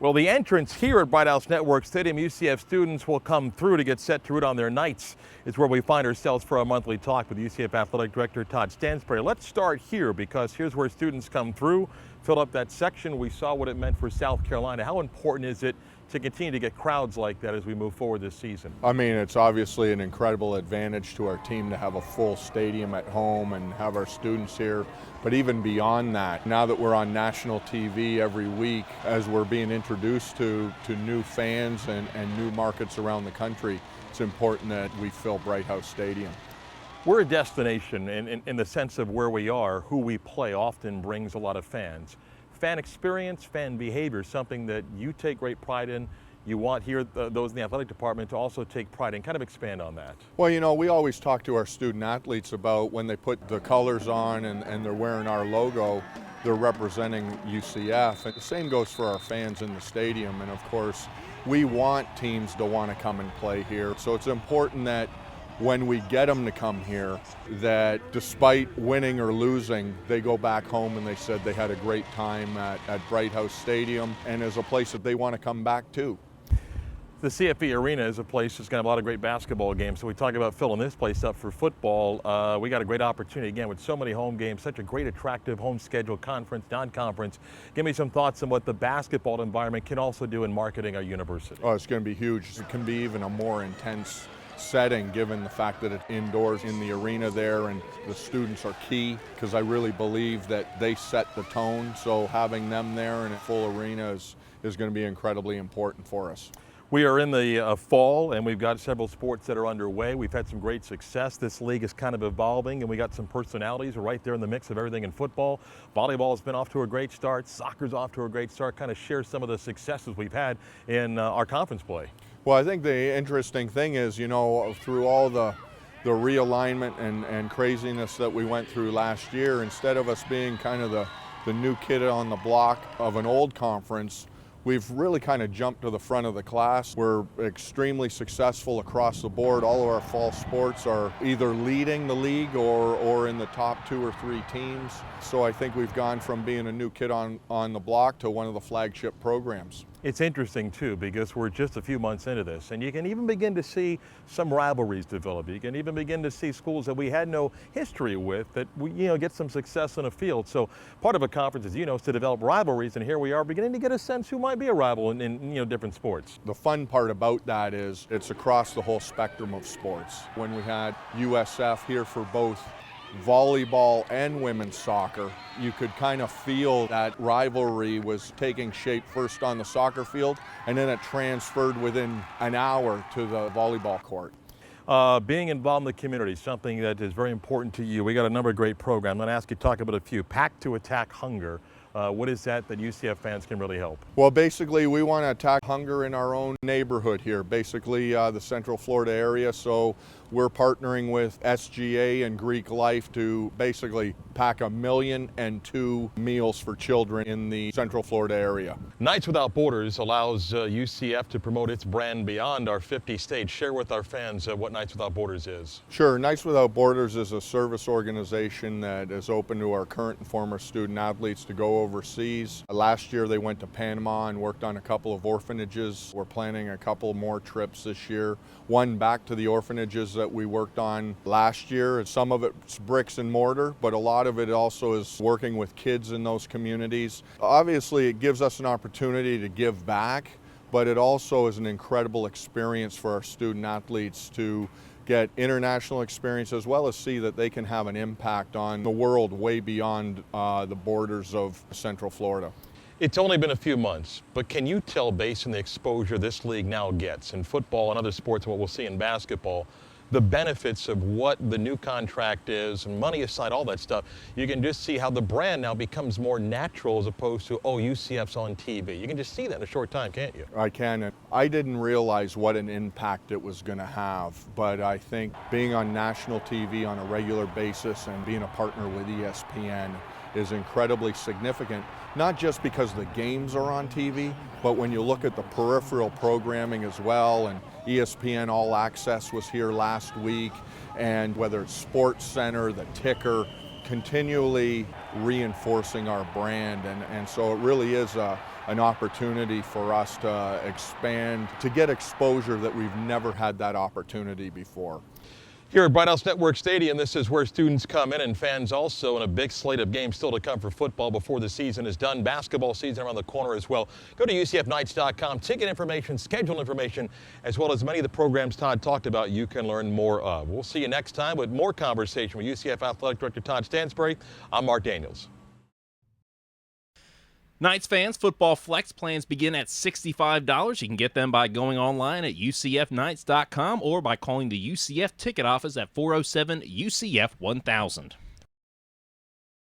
Well, the entrance here at Bright House Network Stadium, UCF students will come through to get set to root on their Knights. It's where we find ourselves for our monthly talk with UCF Athletic Director Todd Stansbury. Let's start here because here's where students come through, fill up that section. We saw what it meant for South Carolina. How important is it to continue to get crowds like that as we move forward this season? I mean, it's obviously an incredible advantage to our team to have a full stadium at home and have our students here. But even beyond that, now that we're on national TV every week, as we're being introduced to new fans and new markets around the country, it's important that we fill Bright House Stadium. We're a destination in the sense of where we are. Who we play often brings a lot of fans. Fan experience, fan behavior, something that you take great pride in. You want here those in the athletic department to also take pride in. Kind of expand on that. Well, you know, we always talk to our student athletes about when they put the colors on and they're wearing our logo, they're representing UCF. And the same goes for our fans in the stadium. And of course, we want teams to want to come and play here. So it's important that when we get them to come here, that despite winning or losing, they go back home and they said they had a great time at Bright House Stadium and is a place that they want to come back to. The CFE Arena is a place that's going to have a lot of great basketball games. So we talk about filling this place up for football. We got a great opportunity again with so many home games, such a great attractive home schedule, conference, non-conference. Give me some thoughts on what the basketball environment can also do in marketing our university. Oh, it's going to be huge. It can be even a more intense setting given the fact that it's indoors in the arena there and the students are key because I really believe that they set the tone. So having them there in a full arena is going to be incredibly important for us. We are in the fall and we've got several sports that are underway. We've had some great success. This league is kind of evolving and we got some personalities right there in the mix of everything in football. Volleyball has been off to a great start. Soccer's off to a great start. Kind of share some of the successes we've had in our conference play. Well, I think the interesting thing is, you know, through all the realignment and craziness that we went through last year, instead of us being kind of the new kid on the block of an old conference, we've really kind of jumped to the front of the class. We're extremely successful across the board. All of our fall sports are either leading the league or in the top 2 or 3 teams. So I think we've gone from being a new kid on the block to one of the flagship programs. It's interesting too because we're just a few months into this and you can even begin to see some rivalries develop. You can even begin to see schools that we had no history with that we get some success in a field. So part of a conference, as you know, is to develop rivalries, and here we are beginning to get a sense who might be a rival in different sports. The fun part about that is it's across the whole spectrum of sports. When we had USF here for both volleyball and women's soccer, you could kind of feel that rivalry was taking shape first on the soccer field and then it transferred within an hour to the volleyball court. Being involved in the community, something that is very important to you. We got a number of great programs. I'm going to ask you to talk about a few. Pack to Attack Hunger. What is that UCF fans can really help? Well, basically we want to attack hunger in our own neighborhood here, basically the Central Florida area. So we're partnering with SGA and Greek Life to basically pack 1,000,002 meals for children in the Central Florida area. Knights Without Borders allows UCF to promote its brand beyond our 50 states. Share with our fans what Knights Without Borders is. Sure. Knights Without Borders is a service organization that is open to our current and former student athletes to go overseas. Last year they went to Panama and worked on a couple of orphanages. We're planning a couple more trips this year. One back to the orphanages that we worked on last year. Some of it's bricks and mortar, but a lot of it also is working with kids in those communities. Obviously it gives us an opportunity to give back, but it also is an incredible experience for our student athletes to get international experience as well as see that they can have an impact on the world way beyond the borders of Central Florida. It's only been a few months, but can you tell, based on the exposure this league now gets in football and other sports and what we'll see in basketball, the benefits of what the new contract is, and money aside, all that stuff, you can just see how the brand now becomes more natural as opposed to, oh, UCF's on TV. You can just see that in a short time, can't you? I can. I didn't realize what an impact it was going to have, but I think being on national TV on a regular basis and being a partner with ESPN is incredibly significant, not just because the games are on TV, but when you look at the peripheral programming as well, and ESPN All Access was here last week, and whether it's Sports Center, the Ticker, continually reinforcing our brand, and so it really is a an opportunity for us to expand, to get exposure that we've never had that opportunity before. Here at Bright House Network Stadium, this is where students come in and fans also, and a big slate of games still to come for football before the season is done. Basketball season around the corner as well. Go to UCFKnights.com. Ticket information, schedule information, as well as many of the programs Todd talked about you can learn more of. We'll see you next time with more conversation with UCF Athletic Director Todd Stansbury. I'm Marc Daniels. Knights fans, football flex plans begin at $65. You can get them by going online at UCFKnights.com or by calling the UCF ticket office at 407 UCF 1000.